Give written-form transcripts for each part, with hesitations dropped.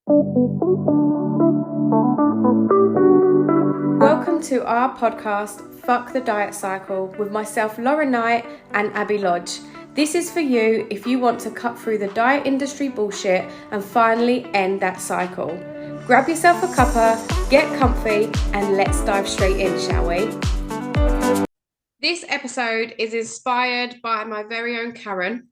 Welcome to our podcast, Fuck the Diet Cycle, with myself, Lauren Knight, and Abby Lodge. This is for you if you want to cut through the diet industry bullshit and finally end that cycle. Grab yourself a cuppa, get comfy, and let's dive straight in, shall we? This episode is inspired by my very own Karen.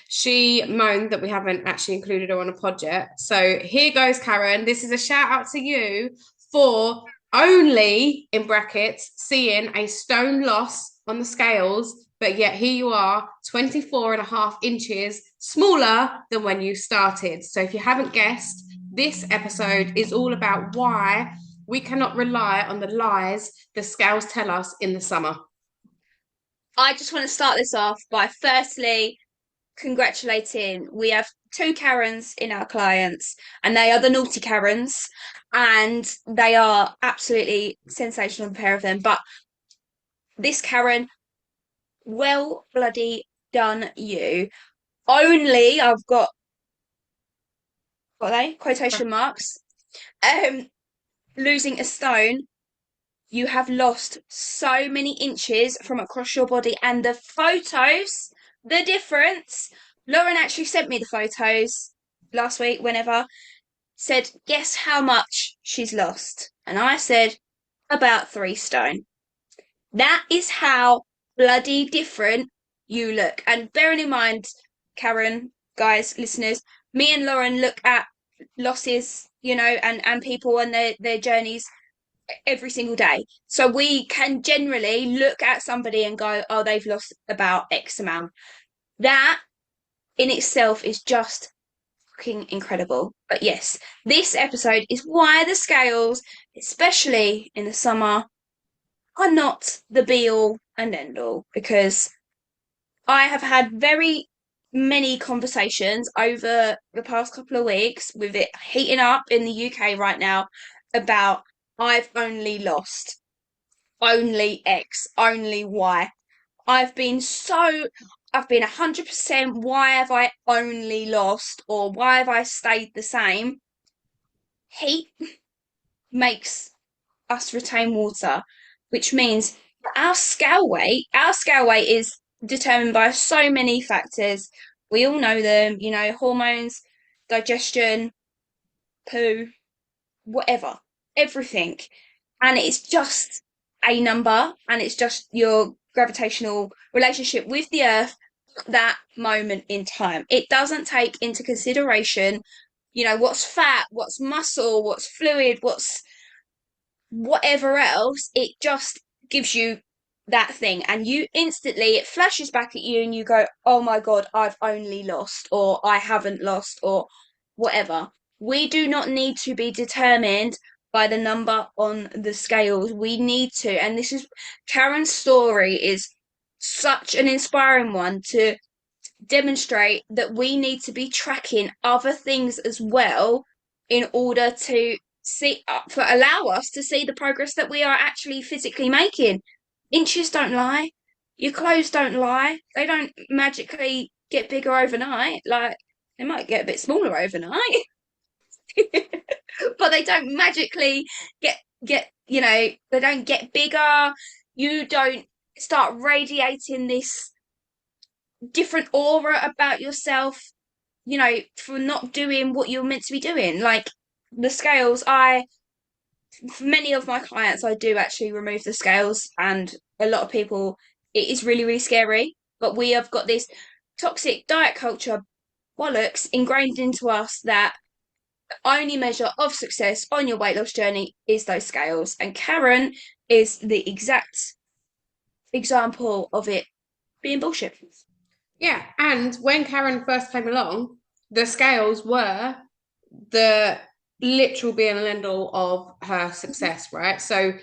She moaned that we haven't actually included her on a pod yet. So here goes, Karen. This is a shout out to you for only, in brackets, seeing a stone loss on the scales, but yet here you are, 24 and a half inches smaller than when you started. So if you haven't guessed, this episode is all about why we cannot rely on the lies the scales tell us in the summer. I just want to start this off by firstly congratulating. We have two Karens in our clients, and they are the naughty Karens, and they are absolutely sensational, the pair of them. But this Karen, well bloody done you. Only I've got what are they? Quotation marks. Losing a stone. You have lost so many inches from across your body, and the photos, the difference. Lauren actually sent me the photos last week, whenever, said, guess how much she's lost? And I said, about 3 stone. That is how bloody different you look. And bearing in mind, Karen, guys, listeners, me and Lauren look at losses, and people and their journeys every single day. So we can generally look at somebody and go, oh, they've lost about X amount. That in itself is just fucking incredible. But yes, this episode is why the scales, especially in the summer, are not the be all and end all, because I have had very many conversations over the past couple of weeks, with it heating up in the UK right now, about I've only lost only X, only Y. I've been 100%, why have I only lost, or why have I stayed the same? Heat makes us retain water, which means our scale weight is determined by so many factors. We all know them, hormones, digestion, poo, whatever, everything. And it's just a number, and it's just your gravitational relationship with the earth at that moment in time. It doesn't take into consideration, what's fat, what's muscle, what's fluid, what's whatever else. It just gives you that thing, and you instantly, it flashes back at you and you go, oh my god, I've only lost, or I haven't lost, or whatever. We do not need to be determined by the number on the scales. We need to, and this is, Karen's story is such an inspiring one to demonstrate that we need to be tracking other things as well, in order to allow us to see the progress that we are actually physically making. Inches don't lie. Your clothes don't lie. They don't magically get bigger overnight. Like, they might get a bit smaller overnight, but they don't magically they don't get bigger. You don't start radiating this different aura about yourself, for not doing what you're meant to be doing. Like, the scales, for many of my clients, I do actually remove the scales, and a lot of people, it is really, really scary. But we have got this toxic diet culture bollocks ingrained into us that the only measure of success on your weight loss journey is those scales. And Karen is the exact example of it being bullshit. Yeah, and when Karen first came along, the scales were the literal be and end all of her success, right? So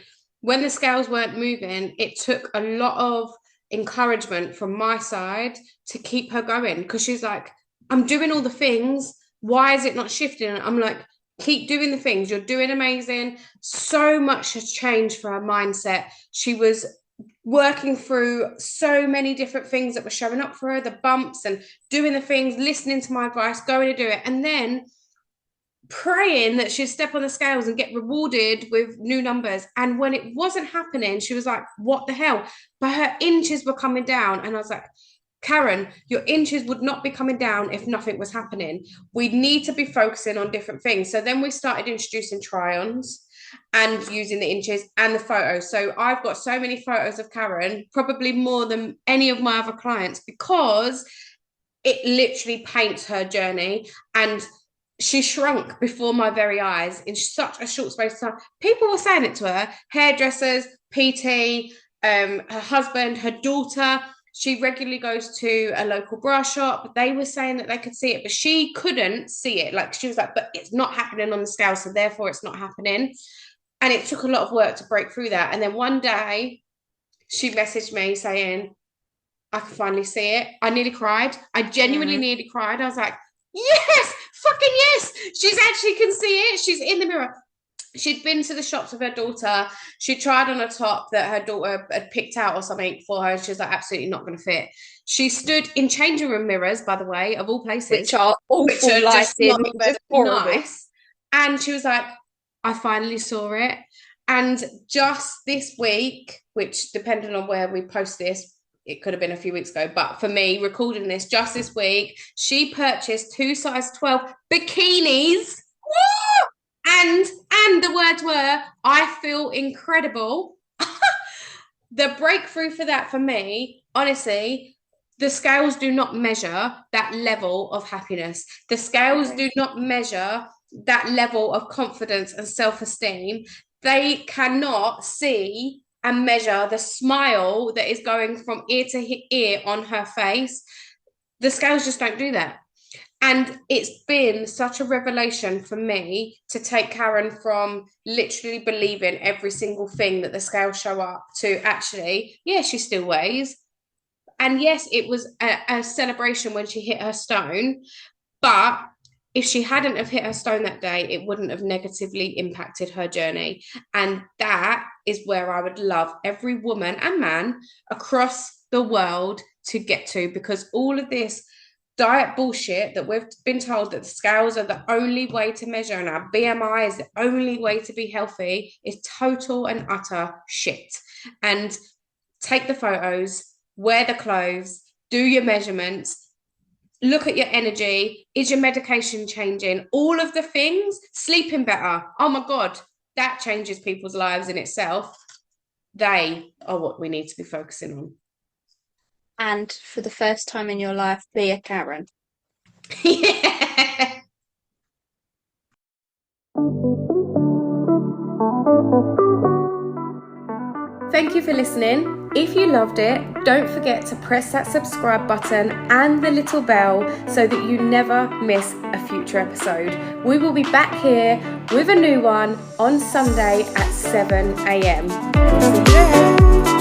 when the scales weren't moving, it took a lot of encouragement from my side to keep her going, because she's like, I'm doing all the things. Why is it not shifting? And I'm like, keep doing the things. You're doing amazing. So much has changed for her mindset. She was working through so many different things that were showing up for her, the bumps, and doing the things, listening to my advice, going to do it. And then praying that she'd step on the scales and get rewarded with new numbers. And when it wasn't happening, she was like, what the hell? But her inches were coming down. And I was like, Karen, your inches would not be coming down if nothing was happening. We need to be focusing on different things. So then we started introducing try-ons and using the inches and the photos. So I've got so many photos of Karen, probably more than any of my other clients, because it literally paints her journey. And she shrunk before my very eyes in such a short space of time. People were saying it to her, hairdressers, PT, her husband, her daughter. She regularly goes to a local bra shop. They were saying that they could see it, but she couldn't see it. Like, she was like, but it's not happening on the scale, so therefore it's not happening. And it took a lot of work to break through that. And then one day she messaged me saying, I can finally see it. I nearly cried. I genuinely nearly cried. I was like, yes, fucking yes. She's actually can see it. She's in the mirror. She'd been to the shops with her daughter. She tried on a top that her daughter had picked out or something for her. She was like, absolutely not going to fit. She stood in changing room mirrors, by the way, of all places, which are awful lighting, just horrible. Nice. And she was like, I finally saw it. And just this week, which depending on where we post this, it could have been a few weeks ago, but for me, recording this just this week, she purchased 2 size 12 bikinis. And the words were, I feel incredible. The breakthrough for that for me, honestly, the scales do not measure that level of happiness. The scales do not measure that level of confidence and self-esteem. They cannot see and measure the smile that is going from ear to ear on her face. The scales just don't do that. And it's been such a revelation for me to take Karen from literally believing every single thing that the scales show up to actually, yeah, she still weighs. And yes, it was a celebration when she hit her stone. But if she hadn't have hit her stone that day, it wouldn't have negatively impacted her journey. And that is where I would love every woman and man across the world to get to, because all of this diet bullshit that we've been told that the scales are the only way to measure and our BMI is the only way to be healthy is total and utter shit. And take the photos, wear the clothes, do your measurements, look at your energy. Is your medication changing? All of the things, sleeping better. Oh my God, that changes people's lives in itself. They are what we need to be focusing on. And for the first time in your life, be a Karen. Yeah. Thank you for listening. If you loved it, don't forget to press that subscribe button and the little bell so that you never miss a future episode. We will be back here with a new one on Sunday at 7 a.m. See you there.